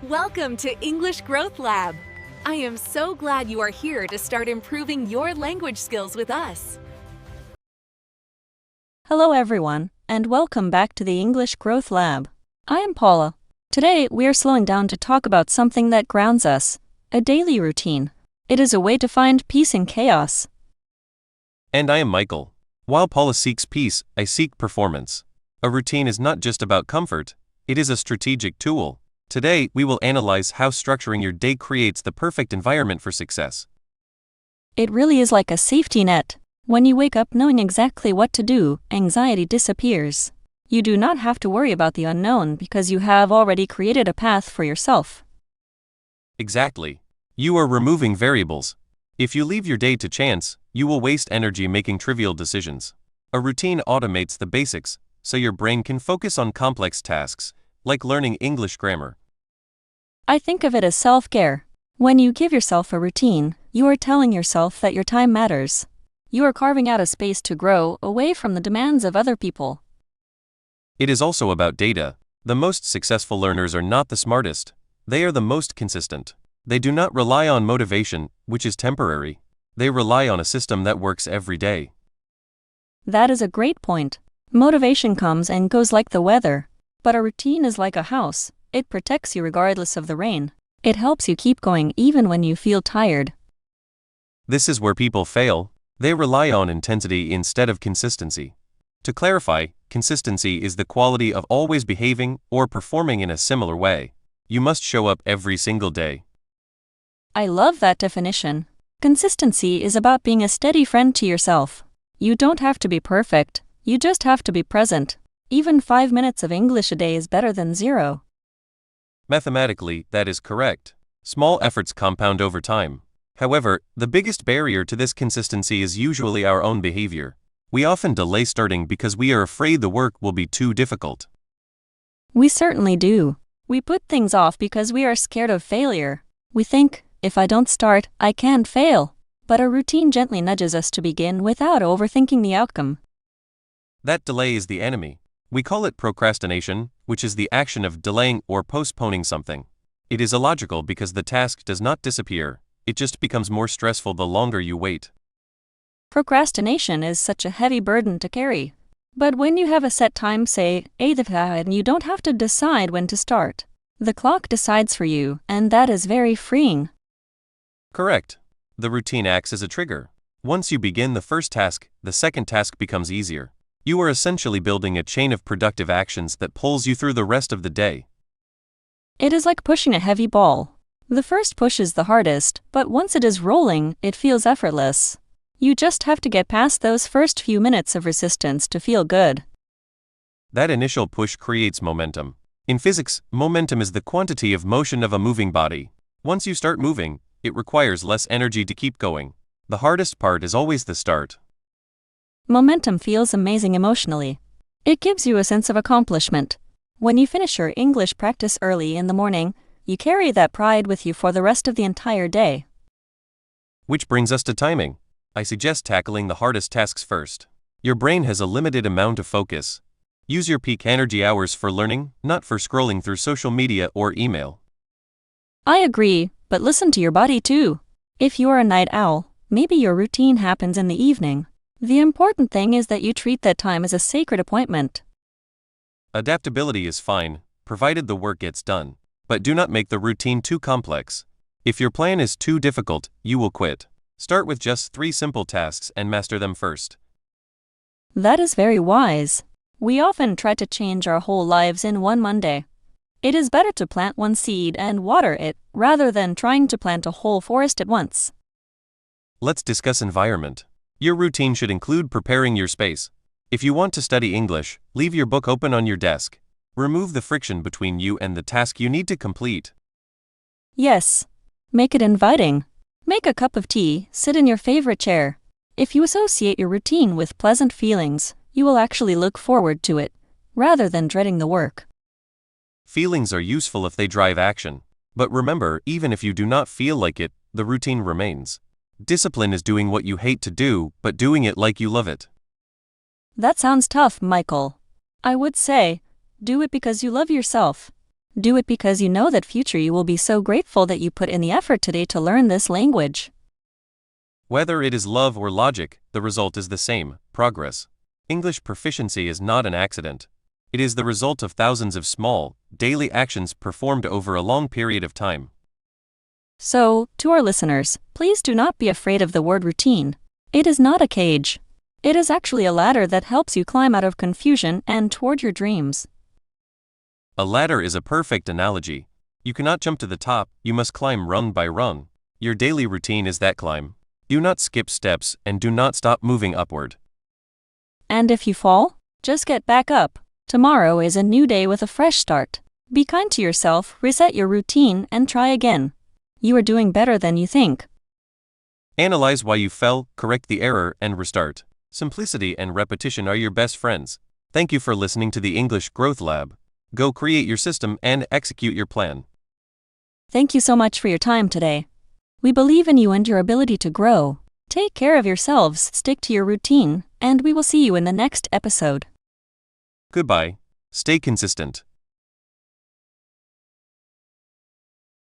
Welcome to English Growth Lab. I am so glad you are here to start improving your language skills with us. Hello everyone, and welcome back to the English Growth Lab. I am Paula. Today we are slowing down to talk about something that grounds us, a daily routine. It is a way to find peace in chaos. And I am Michael. While Paula seeks peace, I seek performance. A routine is not just about comfort, it is a strategic tool. Today, we will analyze how structuring your day creates the perfect environment for success. It really is like a safety net. When you wake up knowing exactly what to do, anxiety disappears. You do not have to worry about the unknown because you have already created a path for yourself. Exactly. You are removing variables. If you leave your day to chance, you will waste energy making trivial decisions. A routine automates the basics, so your brain can focus on complex tasks, like learning English grammar. I think of it as self-care. When you give yourself a routine, you are telling yourself that your time matters. You are carving out a space to grow away from the demands of other people. It is also about data. The most successful learners are not the smartest. They are the most consistent. They do not rely on motivation, which is temporary. They rely on a system that works every day. That is a great point. Motivation comes and goes like the weather. But a routine is like a house. It protects you regardless of the rain. It helps you keep going even when you feel tired. This is where people fail. They rely on intensity instead of consistency. To clarify, consistency is the quality of always behaving or performing in a similar way. You must show up every single day. I love that definition. Consistency is about being a steady friend to yourself. You don't have to be perfect. You just have to be present. Even 5 minutes of English a day is better than 0. Mathematically, that is correct. Small efforts compound over time. However, the biggest barrier to this consistency is usually our own behavior. We often delay starting because we are afraid the work will be too difficult. We certainly do. We put things off because we are scared of failure. We think, if I don't start, I can't fail. But a routine gently nudges us to begin without overthinking the outcome. That delay is the enemy. We call it procrastination, which is the action of delaying or postponing something. It is illogical because the task does not disappear, it just becomes more stressful the longer you wait. Procrastination is such a heavy burden to carry. But when you have a set time, say, 8 and you don't have to decide when to start. The clock decides for you, and that is very freeing. Correct. The routine acts as a trigger. Once you begin the first task, the second task becomes easier. You are essentially building a chain of productive actions that pulls you through the rest of the day. It is like pushing a heavy ball. The first push is the hardest, but once it is rolling, it feels effortless. You just have to get past those first few minutes of resistance to feel good. That initial push creates momentum. In physics, momentum is the quantity of motion of a moving body. Once you start moving, it requires less energy to keep going. The hardest part is always the start. Momentum feels amazing emotionally. It gives you a sense of accomplishment. When you finish your English practice early in the morning, you carry that pride with you for the rest of the entire day. Which brings us to timing. I suggest tackling the hardest tasks first. Your brain has a limited amount of focus. Use your peak energy hours for learning, not for scrolling through social media or email. I agree, but listen to your body too. If you are a night owl, maybe your routine happens in the evening. The important thing is that you treat that time as a sacred appointment. Adaptability is fine, provided the work gets done. But do not make the routine too complex. If your plan is too difficult, you will quit. Start with just 3 simple tasks and master them first. That is very wise. We often try to change our whole lives in one Monday. It is better to plant one seed and water it, rather than trying to plant a whole forest at once. Let's discuss environment. Your routine should include preparing your space. If you want to study English, leave your book open on your desk. Remove the friction between you and the task you need to complete. Yes. Make it inviting. Make a cup of tea, sit in your favorite chair. If you associate your routine with pleasant feelings, you will actually look forward to it, rather than dreading the work. Feelings are useful if they drive action. But remember, even if you do not feel like it, the routine remains. Discipline is doing what you hate to do, but doing it like you love it. That sounds tough, Michael. I would say, do it because you love yourself. Do it because you know that future you will be so grateful that you put in the effort today to learn this language. Whether it is love or logic, the result is the same: progress. English proficiency is not an accident. It is the result of thousands of small, daily actions performed over a long period of time. So, to our listeners, please do not be afraid of the word routine. It is not a cage. It is actually a ladder that helps you climb out of confusion and toward your dreams. A ladder is a perfect analogy. You cannot jump to the top, you must climb rung by rung. Your daily routine is that climb. Do not skip steps and do not stop moving upward. And if you fall, just get back up. Tomorrow is a new day with a fresh start. Be kind to yourself, reset your routine, and try again. You are doing better than you think. Analyze why you fell, correct the error, and restart. Simplicity and repetition are your best friends. Thank you for listening to the English Growth Lab. Go create your system and execute your plan. Thank you so much for your time today. We believe in you and your ability to grow. Take care of yourselves, stick to your routine, and we will see you in the next episode. Goodbye. Stay consistent.